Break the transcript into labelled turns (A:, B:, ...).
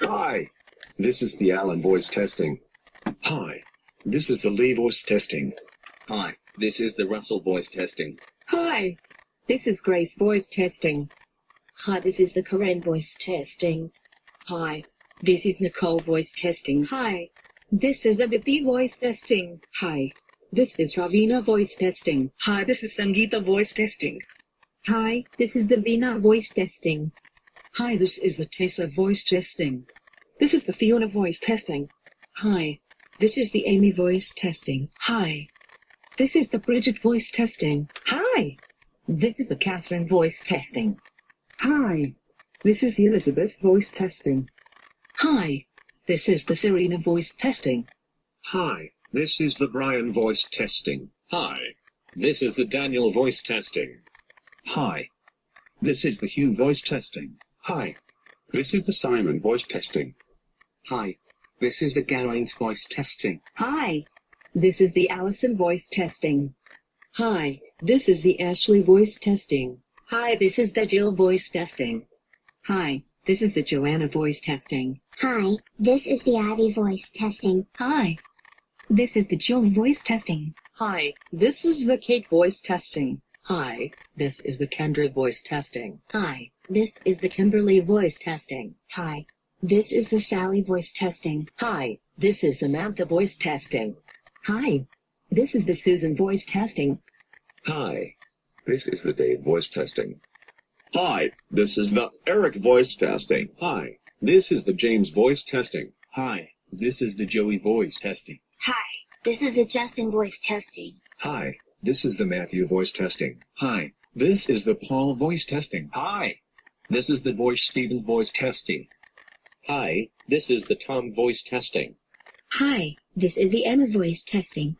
A: Hi, this is the Alan voice testing. Hi, this is the Lee voice testing.
B: Hi, this is the Russell voice testing.
C: Hi, this is Grace voice testing.
D: Hi, this is the Karen voice testing.
C: Hi, this is Nicole voice testing.
D: Hi, this is Aditi voice testing.
C: Hi, this is Ravina voice testing.
E: Hi, this is Sangeeta voice testing.
D: Hi, this is Davina voice testing.
E: Hi, this is the Tessa voice testing. This is the Fiona voice testing. Hi, this is the Amy voice testing. Hi, this is the Bridget voice testing.
D: Hi, this is the Catherine voice testing.
E: Hi, this is the Elizabeth voice testing.
C: Hi, this is the Serena voice testing.
A: Hi, this is the Brian voice testing.
B: Hi, this is the Daniel voice testing.
A: Hi, this is the Hugh voice testing. Hi, this is the Simon voice testing.
B: Hi, this is the Geraint voice testing.
D: Hi, this is the Allison voice testing.
C: Hi, this is the Ashley voice testing.
D: Hi, this is the Jill voice testing.
C: Hi, this is the Joanna voice testing.
F: Hi, this is the Ivy voice testing.
D: Hi, this is the Julie voice testing.
C: Hi, this is the Kate voice testing. Hi, this is the Kendra voice testing.
D: Hi, this is the Kimberly voice testing.
F: Hi, this is the Sally voice testing.
D: Hi, this is Samantha voice testing. Hi, this is the Susan voice testing.
A: Hi, this is the Dave voice testing.
G: Hi, this is the Eric voice testing.
A: Hi, this is the James voice testing.
B: Hi, this is the Joey voice testing.
F: Hi, this is the Justin voice testing.
A: Hi, this is the Matthew voice testing.
B: Hi, this is the Paul voice testing. Hi, this is the voice Stephen voice testing. Hi, this is the Tom voice testing.
F: Hi, this is the Emma voice testing.